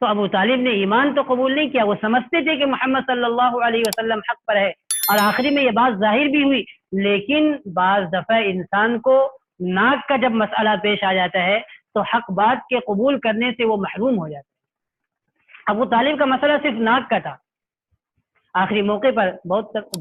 تو ابو طالب نے ایمان تو قبول نہیں کیا، وہ سمجھتے تھے کہ محمد صلی اللہ علیہ وسلم حق پر ہے، اور آخری میں یہ بات ظاہر بھی ہوئی۔ لیکن بعض دفعہ انسان کو ناک کا جب مسئلہ پیش آ جاتا ہے تو حق بات کے قبول کرنے سے وہ محروم ہو جاتا ہے۔ ابو طالب کا مسئلہ صرف ناک کا تھا۔ آخری موقع پر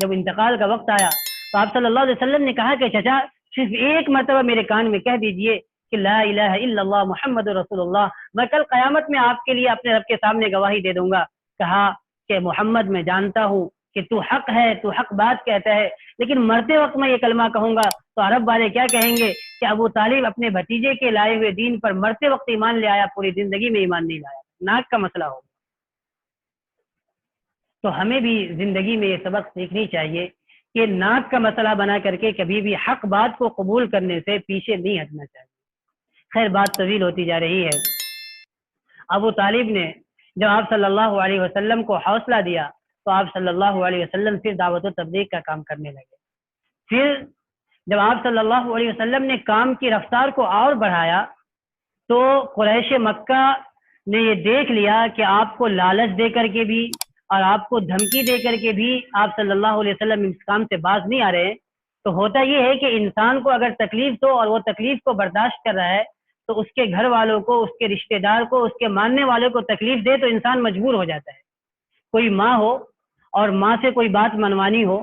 جب انتقال کا وقت آیا تو آپ صلی اللہ علیہ وسلم نے کہا کہ چچا صرف ایک مرتبہ میرے کان میں کہہ دیجئے کہ لا الہ الا اللہ محمد رسول اللہ، میں کل قیامت میں آپ کے لیے اپنے رب کے سامنے گواہی دے دوں گا۔ کہا کہ محمد میں جانتا ہوں کہ تو حق ہے، تو حق بات کہتا ہے، لیکن مرتے وقت میں یہ کلمہ کہوں گا تو عرب والے کیا کہیں گے کہ ابو طالب اپنے بھتیجے کے لائے ہوئے دین پر مرتے وقت ایمان لے آیا، پوری زندگی میں ایمان نہیں لایا۔ ناک کا مسئلہ ہو تو ہمیں بھی زندگی میں یہ سبق سیکھنی چاہیے کہ ناک کا مسئلہ بنا کر کے کبھی بھی حق بات کو قبول کرنے سے پیچھے نہیں ہٹنا چاہیے۔ خیر بات طویل ہوتی جا رہی ہے۔ ابو طالب نے جب آپ صلی اللہ علیہ وسلم کو حوصلہ دیا تو آپ صلی اللہ علیہ وسلم پھر دعوت و تبلیغ کا کام کرنے لگے۔ پھر جب آپ صلی اللہ علیہ وسلم نے کام کی رفتار کو اور بڑھایا تو قریش مکہ نے یہ دیکھ لیا کہ آپ کو لالچ دے کر کے بھی اور آپ کو دھمکی دے کر کے بھی آپ صلی اللہ علیہ وسلم اس کام سے باز نہیں آ رہے۔ تو ہوتا یہ ہے کہ انسان کو اگر تکلیف دو اور وہ تکلیف کو برداشت کر رہا ہے تو اس کے گھر والوں کو، اس کے رشتہ دار کو، اس کے ماننے والوں کو تکلیف دے تو انسان مجبور ہو جاتا ہے۔ کوئی ماں ہو اور ماں سے کوئی بات منوانی ہو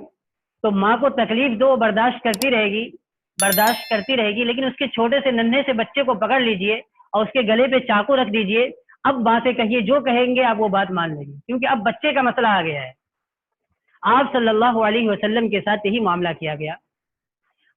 تو ماں کو تکلیف دو، برداشت کرتی رہے گی، لیکن اس کے چھوٹے سے ننھے سے بچے کو پکڑ لیجئے اور اس کے گلے پہ چاقو رکھ دیجئے، اب باتیں کہیے، جو کہیں گے آپ وہ بات مان لیں گے، کیونکہ اب بچے کا مسئلہ آ گیا ہے۔ آپ صلی اللہ علیہ وسلم کے ساتھ یہی معاملہ کیا گیا۔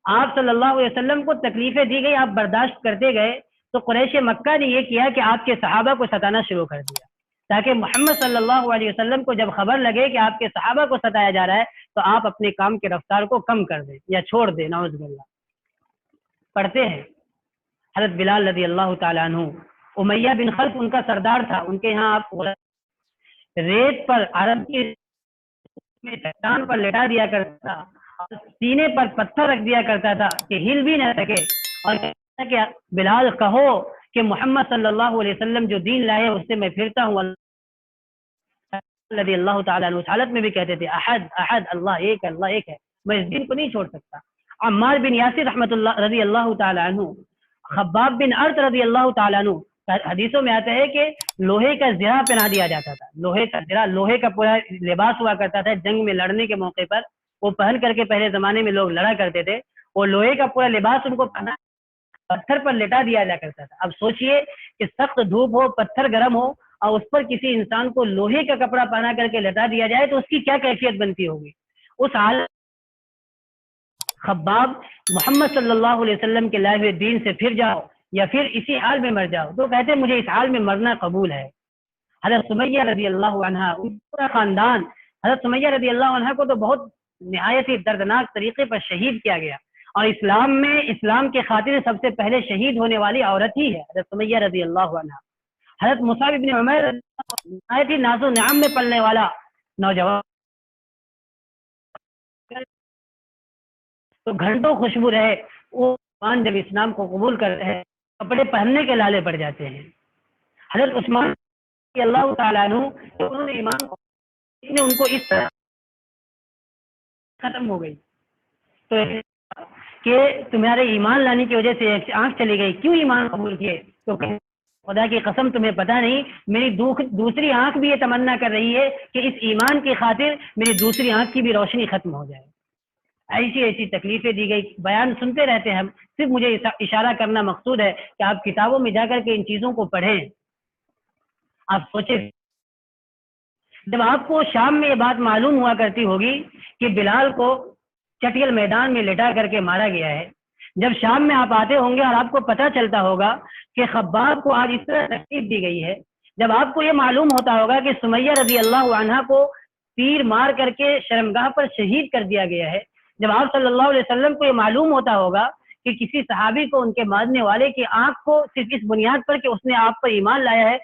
آپ صلی اللہ علیہ وسلم کو تکلیفیں دی گئی، آپ برداشت کرتے گئے تو قریش مکہ نے یہ کیا کہ آپ کے صحابہ کو ستانا شروع کر دیا، تاکہ محمد صلی اللہ علیہ وسلم کو جب خبر لگے کہ آپ کے صحابہ کو ستایا جا رہا ہے تو آپ اپنے کام کی رفتار کو کم کر دیں یا چھوڑ دیں۔ نعوذ باللہ۔ پڑھتے ہیں حضرت بلال رضی اللہ تعالیٰ عنہ، امیہ بن خلف ان کا سردار تھا، ان کے یہاں آپ ریت پر عرب کی میں چٹان پر لٹا دیا کرتا تھا، سینے پر پتھر رکھ دیا کرتا تھا کہ ہل بھی نہ سکے، اور کہ بلال کہو کہ محمد صلی اللہ علیہ وسلم جو دین لائے اس سے میں پھرتا ہوں۔ رضی اللہ تعالیٰ عنہ اس حالت میں بھی کہتے تھے احد احد، اللہ ایک ہے، میں اس دین کو نہیں چھوڑ سکتا۔ عمار بن یاسر رحمۃ اللہ رضی اللہ تعالیٰ عنہ، خباب بن ارت رضی اللہ تعالیٰ عنہ، حدیثوں میں آتا ہے کہ لوہے کا زرہ پہنا دیا جاتا تھا، لوہے کا زرہ، لوہے کا پورا لباس ہوا کرتا تھا، جنگ میں لڑنے کے موقع پر وہ پہن کر کے پہلے زمانے میں لوگ لڑا کرتے تھے، وہ لوہے کا پورا لباس ان کو پہنا پتھر پر لٹا دیا جا کرتا تھا۔ اب سوچئے کہ سخت دھوپ ہو، پتھر گرم ہو اور اس پر کسی انسان کو لوہے کا کپڑا پہنا کر کے لٹا دیا جائے تو اس کی کیا کیفیت بنتی ہوگی۔ اس حالت خباب محمد صلی اللہ علیہ وسلم کے لائے ہوئے دین سے پھر جاؤ یا پھر اسی حال میں مر جاؤ، تو کہتے مجھے اس حال میں مرنا قبول ہے۔ حضرت سمیہ رضی اللہ عنہ، پورا خاندان، حضرت سمیہ رضی اللہ عنہ کو تو بہت نہایت ہی دردناک طریقے پر شہید کیا گیا، اور اسلام میں اسلام کے خاطر سب سے پہلے شہید ہونے والی عورت ہی ہے حضرت سمیہ رضی اللہ عنہ۔ حضرت مصعب بن عمیر نہایت ہی ناز و نعام میں پلنے والا نوجوان، تو گھنٹوں خوشبو رہے، وہ جب اسلام کو قبول کرتے ہیں کپڑے پہننے کے لالے پڑ جاتے ہیں۔ حضرت عثمان رضی اللہ تعالیٰ عنہ، انہوں نے ایمان نے ان کو اس طرح ختم ہو گئی تو کہ تمہارے ایمان لانے کی وجہ سے ایک آنکھ چلی گئی، کیوں ایمان قبول کیے؟ تو خدا کی قسم تمہیں پتہ نہیں، میری دوسری آنکھ بھی یہ تمنا کر رہی ہے کہ اس ایمان کی خاطر میری دوسری آنکھ کی بھی روشنی ختم ہو جائے۔ ایسی تکلیفیں دی گئی، بیان سنتے رہتے ہیں ہم، صرف مجھے اشارہ کرنا مقصود ہے کہ آپ کتابوں میں جا کر کے ان چیزوں کو پڑھیں۔ آپ سوچیں، جب آپ کو شام میں یہ بات معلوم ہوا کرتی ہوگی کہ بلال کو چٹیل میدان میں لٹا کر کے مارا گیا ہے، جب شام میں آپ آتے ہوں گے اور آپ کو پتہ چلتا ہوگا کہ خباب کو آج اس طرح تکلیف دی گئی ہے، جب آپ کو یہ معلوم ہوتا ہوگا کہ سمیہ رضی اللہ عنہا کو تیر مار کر کے شرمگاہ پر شہید کر دیا گیا ہے، جب آپ صلی اللہ علیہ وسلم کو یہ معلوم ہوتا ہوگا کہ کسی صحابی کو ان کے مارنے والے کی آنکھ کو صرف اس بنیاد پر کہ اس نے آپ پر ایمان لایا ہے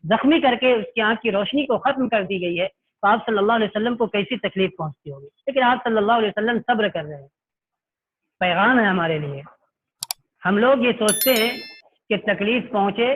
زخمی کر کے اس کی آنکھ کی روشنی کو ختم کر دی گئی ہے، تو آپ صلی اللہ علیہ وسلم کو کیسی تکلیف پہنچتی ہوگی۔ لیکن آپ صلی اللہ علیہ وسلم صبر کر رہے ہیں۔ پیغام ہے ہمارے لیے، ہم لوگ یہ سوچتے ہیں کہ تکلیف پہنچے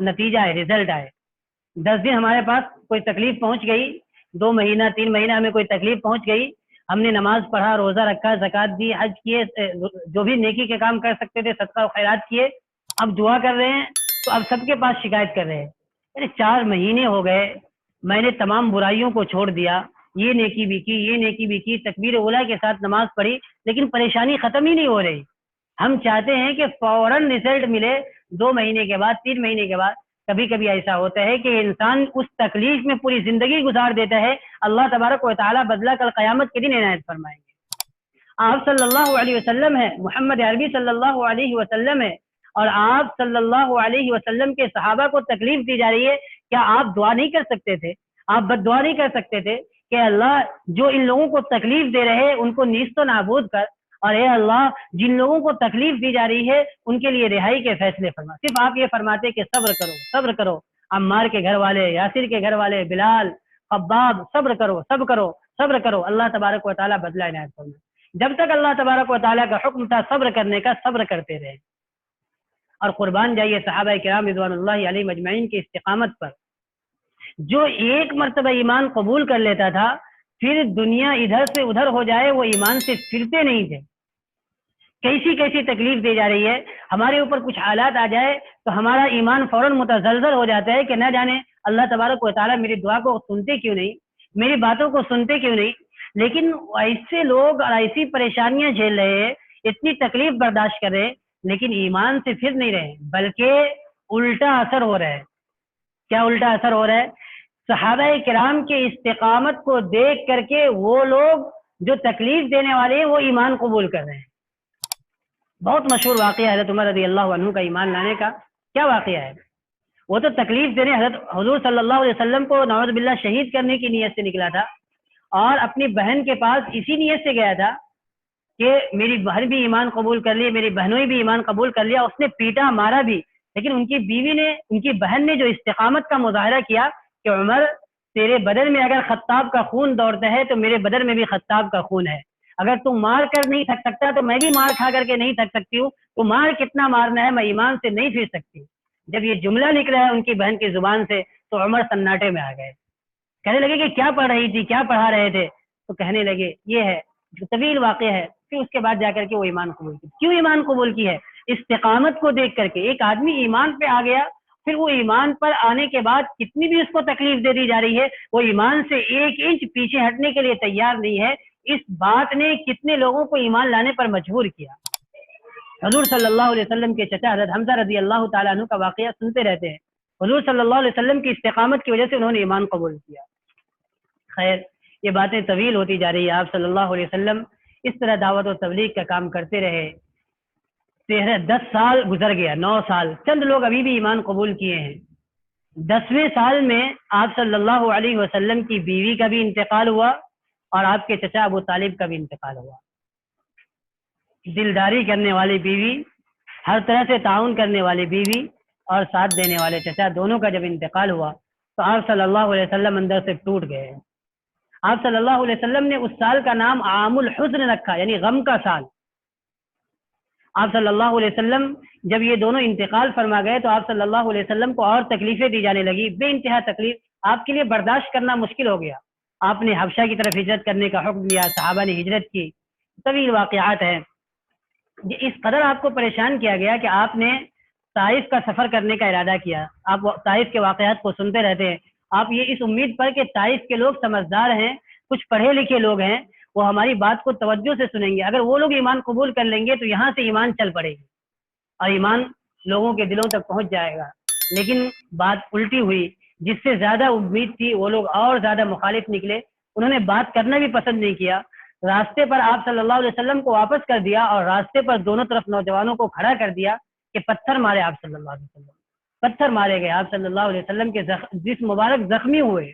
نتیجہ ہے، رزلٹ آئے. 10 دن ہمارے پاس کوئی تکلیف پہنچ گئی، 2 مہینہ 3 مہینہ ہمیں کوئی تکلیف پہنچ گئی، ہم نے نماز پڑھا، روزہ رکھا، زکوٰۃ دی، حج کیے، جو بھی نیکی کے کام کر سکتے تھے صدقہ و خیرات کیے، اب دعا کر رہے ہیں تو اب سب کے پاس شکایت کر رہے ہیں. ارے 4 مہینے ہو گئے، میں نے تمام برائیوں کو چھوڑ دیا، یہ نیکی بھی کی، یہ نیکی بھی کی، تکبیر اولیٰ کے ساتھ نماز پڑھی، لیکن پریشانی ختم ہی نہیں ہو رہی. ہم چاہتے ہیں کہ فوراً رزلٹ ملے 2 مہینے کے بعد، 3 مہینے کے بعد. کبھی کبھی ایسا ہوتا ہے کہ انسان اس تکلیف میں پوری زندگی گزار دیتا ہے، اللہ تبارک و تعالیٰ بدلہ کل قیامت کے دن عنایت فرمائیں گے. آپ صلی اللہ علیہ وسلم ہے، محمد عربی صلی اللہ علیہ وسلم ہے، اور آپ صلی اللہ علیہ وسلم کے صحابہ کو تکلیف دی جا رہی ہے. کیا آپ دعا نہیں کر سکتے تھے؟ آپ بد دعا نہیں کر سکتے تھے کہ اللہ جو ان لوگوں کو تکلیف دے رہے ان کو نیست و نابود کر، اور اے اللہ جن لوگوں کو تکلیف دی جا رہی ہے ان کے لیے رہائی کے فیصلے فرما. صرف آپ یہ فرماتے کہ صبر کرو صبر کرو. عمار کے گھر والے، یاسر کے گھر والے، بلال، خباب، صبر کرو صبر کرو صبر کرو، اللہ تبارک و تعالیٰ بدلہ عنایت فرما. جب تک اللہ تبارک و تعالیٰ کا حکم تھا صبر کرنے کا، صبر کرتے رہے. اور قربان جائیے صحابہ کرام رضوان اللہ علیہ مجمعین کی استقامت پر. جو ایک مرتبہ ایمان قبول کر لیتا تھا، پھر دنیا ادھر سے ادھر ہو جائے وہ ایمان سے پھرتے نہیں تھے. کیسی کیسی تکلیف دی جا رہی ہے، ہمارے اوپر کچھ حالات آ جائے تو ہمارا ایمان فوراً متزلزل ہو جاتا ہے کہ نہ جانے اللہ تبارک و تعالیٰ میری دعا کو سنتے کیوں نہیں، میری باتوں کو سنتے کیوں نہیں. لیکن ایسے لوگ اور ایسی پریشانیاں جھیل رہے ہیں، اتنی تکلیف برداشت کر رہے، لیکن ایمان سے پھر نہیں رہے، بلکہ الٹا اثر ہو رہا ہے. کیا الٹا اثر ہو رہا ہے؟ صحابہ کرام کے استقامت کو دیکھ کر کے وہ لوگ جو تکلیف دینے والے ہیں وہ ایمان قبول کر رہے ہیں. بہت مشہور واقعہ حضرت عمر رضی اللہ عنہ کا ایمان لانے کا. کیا واقعہ ہے؟ وہ تو تکلیف دینے حضرت حضور صلی اللہ علیہ وسلم کو نعوذ باللہ شہید کرنے کی نیت سے نکلا تھا، اور اپنی بہن کے پاس اسی نیت سے گیا تھا کہ میری بہن بھی ایمان قبول کر لی، میری بہنوں بھی ایمان قبول کر لیا. اس نے پیٹا مارا بھی، لیکن ان کی بیوی نے، ان کی بہن نے جو استقامت کا مظاہرہ کیا کہ عمر تیرے بدن میں اگر خطاب کا خون دوڑتا ہے تو میرے بدن میں بھی خطاب کا خون ہے. اگر تم مار کر نہیں تھک سکتا تو میں بھی مار کھا کر کے نہیں تھک سکتی ہوں. تو مار کتنا مارنا ہے، میں ایمان سے نہیں پھر سکتی. جب یہ جملہ نکلا ہے ان کی بہن کی زبان سے تو عمر سناٹے میں آ گئے. کہنے لگے کہ کیا پڑھ رہی تھی، کیا پڑھا رہے تھے؟ تو کہنے لگے یہ ہے، جو طویل واقعہ ہے. پھر اس کے بعد جا کر کے وہ ایمان قبول کی. کیوں ایمان قبول کی ہے؟ استقامت کو دیکھ کر کے. ایک آدمی ایمان پہ آ گیا، پھر وہ ایمان پر آنے کے بعد کتنی بھی اس کو تکلیف دے دی جا رہی ہے وہ ایمان سے 1 انچ پیچھے ہٹنے کے لیے تیار نہیں ہے. اس بات نے کتنے لوگوں کو ایمان لانے پر مجبور کیا. حضور صلی اللہ علیہ وسلم کے چچا حضرت حمزہ رضی اللہ تعالیٰ عنہ کا واقعہ سنتے رہتے ہیں. حضور صلی اللہ علیہ وسلم کی استقامت کی وجہ سے انہوں نے ایمان قبول کیا. خیر، یہ باتیں طویل ہوتی جا رہی ہے. آپ صلی اللہ علیہ وسلم اس طرح دعوت و تبلیغ کا کام کرتے رہے. 10 سال گزر گیا، 9 سال. چند لوگ ابھی بھی ایمان قبول کیے ہیں. 10ویں سال میں آپ صلی اللہ علیہ وسلم کی بیوی کا بھی انتقال ہوا اور آپ کے چچا ابو طالب کا بھی انتقال ہوا. دلداری کرنے والی بیوی، ہر طرح سے تعاون کرنے والی بیوی اور ساتھ دینے والے چچا، دونوں کا جب انتقال ہوا تو آپ صلی اللہ علیہ وسلم اندر سے ٹوٹ گئے. آپ صلی اللہ علیہ وسلم نے اس سال کا نام عام الحزن رکھا، یعنی غم کا سال. آپ صلی اللہ علیہ وسلم جب یہ دونوں انتقال فرما گئے تو آپ صلی اللہ علیہ وسلم کو اور تکلیفیں دی جانے لگی، بے انتہا تکلیف. آپ کے لیے برداشت کرنا مشکل ہو گیا. آپ نے حبشہ کی طرف ہجرت کرنے کا حکم دیا، صحابہ نے ہجرت کی. طویل واقعات ہیں. اس قدر آپ کو پریشان کیا گیا کہ آپ نے طائف کا سفر کرنے کا ارادہ کیا. آپ طائف کے واقعات کو سنتے رہتے ہیں. آپ یہ اس امید پر کہ طائف کے لوگ سمجھدار ہیں، کچھ پڑھے لکھے لوگ ہیں، وہ ہماری بات کو توجہ سے سنیں گے. اگر وہ لوگ ایمان قبول کر لیں گے تو یہاں سے ایمان چل پڑے گی اور ایمان لوگوں کے دلوں تک پہنچ جائے گا. لیکن بات الٹی ہوئی. جس سے زیادہ امید تھی وہ لوگ اور زیادہ مخالف نکلے. انہوں نے بات کرنا بھی پسند نہیں کیا. راستے پر آپ صلی اللہ علیہ وسلم کو واپس کر دیا اور راستے پر دونوں طرف نوجوانوں کو کھڑا کر دیا کہ پتھر مارے آپ صلی اللہ علیہ وسلم. پتھر مارے گئے. آپ صلی اللہ علیہ وسلم کے جسم مبارک زخمی ہوئے.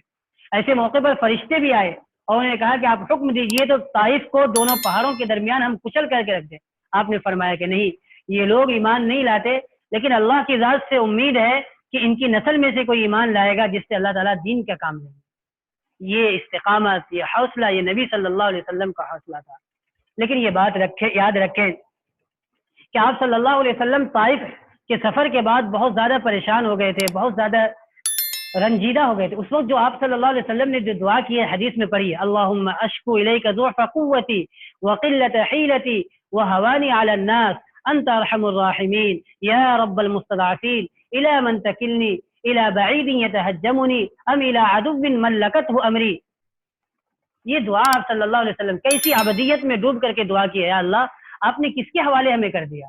ایسے موقع پر فرشتے بھی آئے اور انہوں نے کہا کہ آپ حکم دیجئے تو طائف کو دونوں پہاڑوں کے درمیان ہم کچل کر کے رکھ دیں. آپ نے فرمایا کہ نہیں، یہ لوگ ایمان نہیں لاتے، لیکن اللہ کی ذات سے امید ہے کہ ان کی نسل میں سے کوئی ایمان لائے گا جس سے اللہ تعالیٰ دین کا کام لے. یہ استقامت، یہ حوصلہ، یہ نبی صلی اللہ علیہ وسلم کا حوصلہ تھا. لیکن یہ بات یاد رکھیں کہ آپ صلی اللہ علیہ وسلم طائف کے سفر کے بعد بہت زیادہ پریشان ہو گئے تھے، بہت زیادہ رنجیدہ ہو گئے تھے. اس وقت جو آپ صلی اللہ علیہ وسلم نے جو دعا کی ہے حدیث میں پڑھی ہے، اللہم اشکو الیک ضعف قوتی وقلت حیلتی وہوانی علی الناس انت ارحم الراحمین یا رب المستضعفین الی من تکلنی الی بعید یتہجمنی ام الی عدو ملکته امری. یہ دعا آپ صلی اللہ علیہ وسلم کیسی عبدیت میں ڈوب کر کے دعا کی ہے، یا اللہ آپ نے کس کے حوالے ہمیں کر دیا،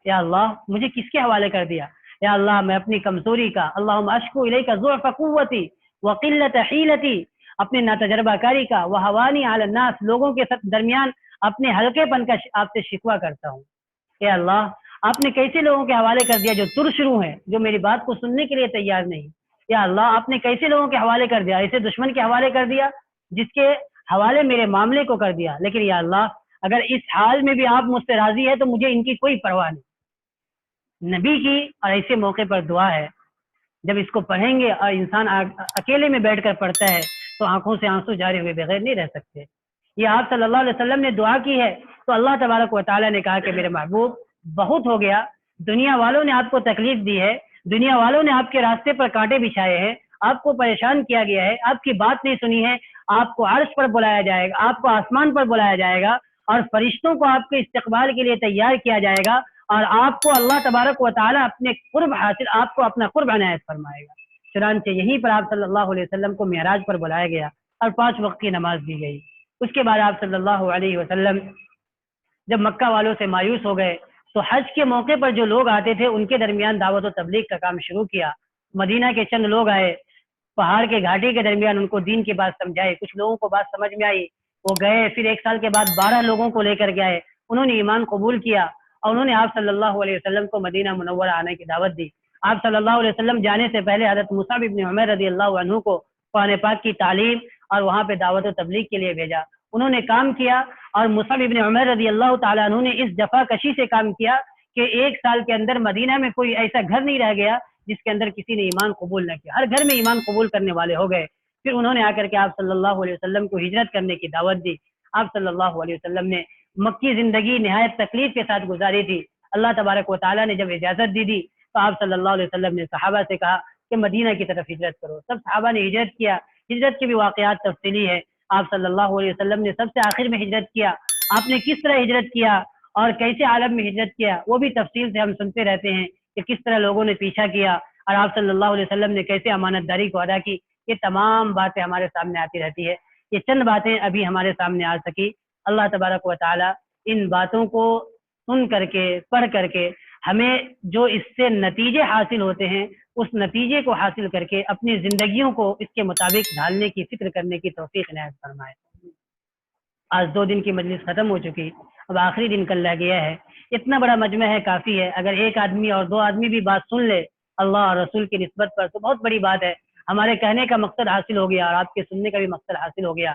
یا اللہ مجھے کس کے حوالے کر دیا، یا اللہ میں اپنی کمزوری کا، اللہم اشکو الیک ضعف قوتی وقلت حیلتی، اپنے ناتجربہ کاری کا، وہوانی علی الناس، لوگوں کے درمیان اپنے ہلکے پن کا آپ سے شکوہ کرتا ہوں. یا اللہ آپ نے کیسے لوگوں کے حوالے کر دیا جو ترشرو ہیں، جو میری بات کو سننے کے لیے تیار نہیں. یا اللہ آپ نے کیسے لوگوں کے حوالے کر دیا، ایسے دشمن کے حوالے کر دیا جس کے حوالے میرے معاملے کو کر دیا. لیکن یا اللہ اگر اس حال میں بھی آپ مجھ سے راضی ہے تو مجھے ان کی کوئی پرواہ نہیں. نبی کی اور ایسے موقع پر دعا ہے، جب اس کو پڑھیں گے اور انسان اکیلے میں بیٹھ کر پڑھتا ہے تو آنکھوں سے آنسو جاری ہوئے بغیر نہیں رہ سکتے. یہ آپ صلی اللہ علیہ وسلم نے دعا کی ہے تو اللہ تبارک و تعالیٰ نے کہا کہ میرے محبوب بہت ہو گیا، دنیا والوں نے آپ کو تکلیف دی ہے، دنیا والوں نے آپ کے راستے پر کانٹے بچھائے ہیں، آپ کو پریشان کیا گیا ہے، آپ کی بات نہیں سنی ہے. آپ کو عرش پر بلایا جائے گا، آپ کو آسمان پر بلایا جائے گا اور فرشتوں کو آپ کے استقبال کے لیے تیار کیا جائے گا اور آپ کو اللہ تبارک و تعالیٰ اپنے قرب حاصل، آپ کو اپنا قرب عنایت فرمائے گا. چنانچہ یہیں پر آپ صلی اللہ علیہ وسلم کو معراج پر بلایا گیا اور 5 وقت کی نماز دی گئی. اس کے بعد آپ صلی اللہ علیہ وسلم جب مکہ والوں سے مایوس ہو گئے تو حج کے موقع پر جو لوگ آتے تھے ان کے درمیان دعوت و تبلیغ کا کام شروع کیا. مدینہ کے چند لوگ آئے، پہاڑ کے گھاٹی کے درمیان ان کو دین کی بات سمجھائے، کچھ لوگوں کو بات سمجھ میں آئی، وہ گئے. پھر 1 سال کے بعد 12 لوگوں کو لے کر کے آئے، انہوں نے ایمان قبول کیا اور انہوں نے آپ صلی اللہ علیہ وسلم کو مدینہ منورہ آنے کی دعوت دی. آپ صلی اللہ علیہ وسلم جانے سے پہلے حضرت مصعب ابن عمیر رضی اللہ عنہ کو قرآن پاک کی تعلیم اور وہاں پہ دعوت و تبلیغ کے لیے بھیجا. انہوں نے کام کیا اور مصعب ابن عمیر رضی اللہ تعالیٰ عنہ نے اس جفا کشی سے کام کیا کہ 1 سال کے اندر مدینہ میں کوئی ایسا گھر نہیں رہ گیا جس کے اندر کسی نے ایمان قبول نہ کیا، ہر گھر میں ایمان قبول کرنے والے ہو گئے. پھر انہوں نے آ کر کے آپ صلی اللہ علیہ وسلم کو ہجرت کرنے کی دعوت دی. آپ صلی اللہ علیہ وسلم نے مکی زندگی نہایت تکلیف کے ساتھ گزاری تھی. اللہ تبارک و تعالیٰ نے جب اجازت دی تو آپ صلی اللہ علیہ وسلم نے صحابہ سے کہا کہ مدینہ کی طرف ہجرت کرو. سب صحابہ نے ہجرت کیا. ہجرت کے بھی واقعات تفصیلی ہے. آپ صلی اللہ علیہ وسلم نے سب سے آخر میں ہجرت کیا. آپ نے کس طرح ہجرت کیا اور کیسے عالم میں ہجرت کیا وہ بھی تفصیل سے ہم سنتے رہتے ہیں کہ کس طرح لوگوں نے پیچھا کیا اور آپ صلی اللہ علیہ وسلم نے کیسے امانت داری کو ادا کی. یہ تمام باتیں ہمارے سامنے آتی رہتی ہے. یہ چند باتیں ابھی ہمارے سامنے آ سکی. اللہ تبارک و تعالی ان باتوں کو سن کر کے پڑھ کر کے ہمیں جو اس سے نتیجے حاصل ہوتے ہیں اس نتیجے کو حاصل کر کے اپنی زندگیوں کو اس کے مطابق ڈھالنے کی فکر کرنے کی توفیق عنایت فرمائے. آج 2 دن کی مجلس ختم ہو چکی، اب آخری دن کل رہ گیا ہے. اتنا بڑا مجمع ہے، کافی ہے. اگر 1 آدمی اور 2 آدمی بھی بات سن لے اللہ اور رسول کی نسبت پر تو بہت بڑی بات ہے. ہمارے کہنے کا مقصد حاصل ہو گیا اور آپ کے سننے کا بھی مقصد حاصل ہو گیا.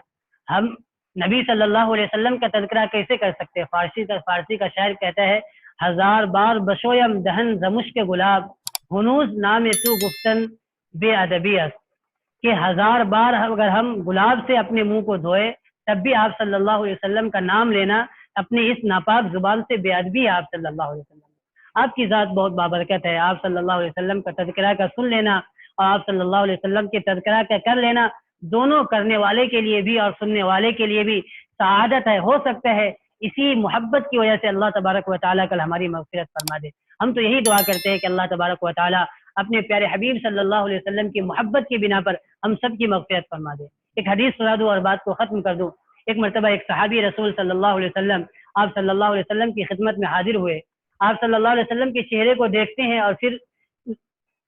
ہم نبی صلی اللہ علیہ وسلم کا تذکرہ کیسے کر سکتے ہیں؟ فارسی کا شاعر کہتا ہے 1000 بار بشویم دہن زمش کے گلاب ہنوز نام تو گفتن بے ادبی است، کہ 1000 بار اگر ہم گلاب سے اپنے منہ کو دھوئے تب بھی آپ صلی اللہ علیہ وسلم کا نام لینا اپنی اس ناپاک زبان سے بے ادبی ہے. آپ صلی اللہ علیہ وسلم آپ کی ذات بہت بابرکت ہے. آپ صلی اللہ علیہ وسلم کا تذکرہ کا سن لینا اور آپ صلی اللہ علیہ وسلم کے تذکرہ کا کر لینا دونوں کرنے والے کے لیے بھی اور سننے والے کے لیے بھی سعادت ہے. ہو سکتا ہے اسی محبت کی وجہ سے اللہ تبارک و تعالیٰ کل ہماری مغفرت فرما دے. ہم تو یہی دعا کرتے ہیں کہ اللہ تبارک و تعالیٰ اپنے پیارے حبیب صلی اللہ علیہ وسلم کی محبت کی بنا پر ہم سب کی مغفرت فرما دے. ایک حدیث سنا دوں اور بات کو ختم کر دوں. ایک مرتبہ ایک صحابی رسول صلی اللہ علیہ وسلم آپ صلی اللہ علیہ وسلم کی خدمت میں حاضر ہوئے. آپ صلی اللہ علیہ وسلم کے چہرے کو دیکھتے ہیں اور پھر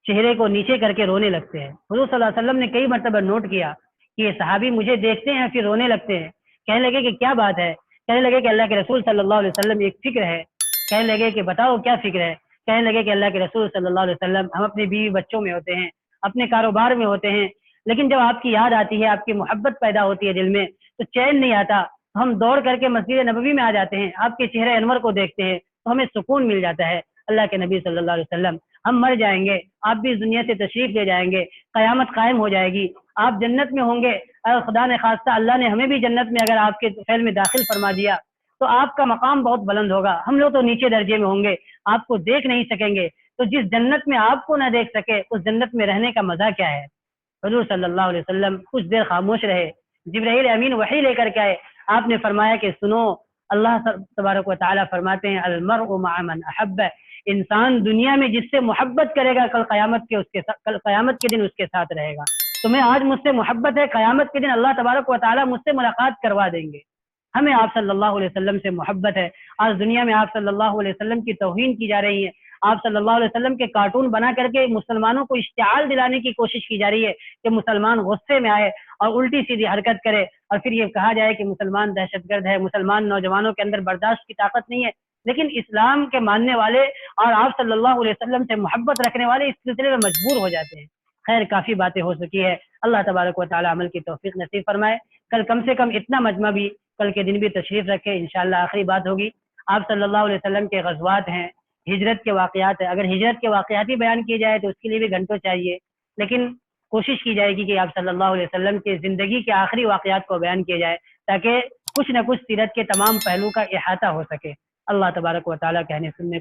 چہرے کو نیچے کر کے رونے لگتے ہیں. حضور صلی اللہ علیہ وسلم نے کئی مرتبہ نوٹ کیا کہ یہ صحابی مجھے دیکھتے ہیں پھر رونے لگتے ہیں. کہنے لگے کہ کیا بات ہے؟ کہنے لگے کہ اللہ کے رسول صلی اللہ علیہ وسلم ایک فکر ہے. کہنے لگے کہ بتاؤ کیا فکر ہے؟ کہنے لگے کہ اللہ کے رسول صلی اللہ علیہ وسلم ہم اپنی بیوی بچوں میں ہوتے ہیں، اپنے کاروبار میں ہوتے ہیں، لیکن جب آپ کی یاد آتی ہے، آپ کی محبت پیدا ہوتی ہے دل میں تو چین نہیں آتا. ہم دوڑ کر کے مسجد نبوی میں آ جاتے ہیں، آپ کے چہرے انور کو دیکھتے ہیں تو ہمیں سکون مل جاتا ہے. اللہ کے نبی صلی اللہ علیہ وسلم ہم مر جائیں گے، آپ بھی اس دنیا سے تشریف لے جائیں گے، قیامت قائم ہو جائے گی، آپ جنت میں ہوں گے. اگر خدا نے خواستہ اللہ نے ہمیں بھی جنت میں اگر آپ کے فعل میں داخل فرما دیا تو آپ کا مقام بہت بلند ہوگا، ہم لوگ تو نیچے درجے میں ہوں گے، آپ کو دیکھ نہیں سکیں گے، تو جس جنت میں آپ کو نہ دیکھ سکے اس جنت میں رہنے کا مزہ کیا ہے؟ حضور صلی اللہ علیہ وسلم کچھ دیر خاموش رہے، جبرائیل امین وحی لے کر کے آئے، آپ نے فرمایا کہ سنو، اللہ تبارک و تعالیٰ فرماتے ہیں المرء مع من احب، انسان دنیا میں جس سے محبت کرے گا کل قیامت کے دن اس کے ساتھ رہے گا۔ تمہیں آج مجھ سے محبت ہے، قیامت کے دن اللہ تبارک و تعالیٰ مجھ سے ملاقات کروا دیں گے۔ ہمیں آپ صلی اللہ علیہ وسلم سے محبت ہے، آج دنیا میں آپ صلی اللہ علیہ وسلم کی توہین کی جا رہی ہے، آپ صلی اللہ علیہ وسلم کے کارٹون بنا کر کے مسلمانوں کو اشتعال دلانے کی کوشش کی جا رہی ہے کہ مسلمان غصے میں آئے اور الٹی سیدھی حرکت کرے اور پھر یہ کہا جائے کہ مسلمان دہشت گرد ہے، مسلمان نوجوانوں کے اندر برداشت کی طاقت نہیں ہے۔ لیکن اسلام کے ماننے والے اور آپ صلی اللہ علیہ وسلم سے محبت رکھنے والے اس سلسلے میں مجبور ہو جاتے ہیں۔ خیر، کافی باتیں ہو چکی ہے، اللہ تبارک و تعالی عمل کی توفیق نصیب فرمائے۔ کل کم سے کم اتنا مجمع بھی کل کے دن بھی تشریف رکھے، انشاءاللہ آخری بات ہوگی۔ آپ صلی اللہ علیہ وسلم کے غزوات ہیں، ہجرت کے واقعات ہیں، اگر ہجرت کے واقعات ہی بیان کیے جائے تو اس کے لیے بھی گھنٹوں چاہیے، لیکن کوشش کی جائے گی کہ آپ صلی اللہ علیہ وسلم کی زندگی کے آخری واقعات کو بیان کیا جائے تاکہ کچھ نہ کچھ سیرت کے تمام پہلو کا احاطہ ہو سکے۔ اللہ تبارک و تعالیٰ کہنے سننے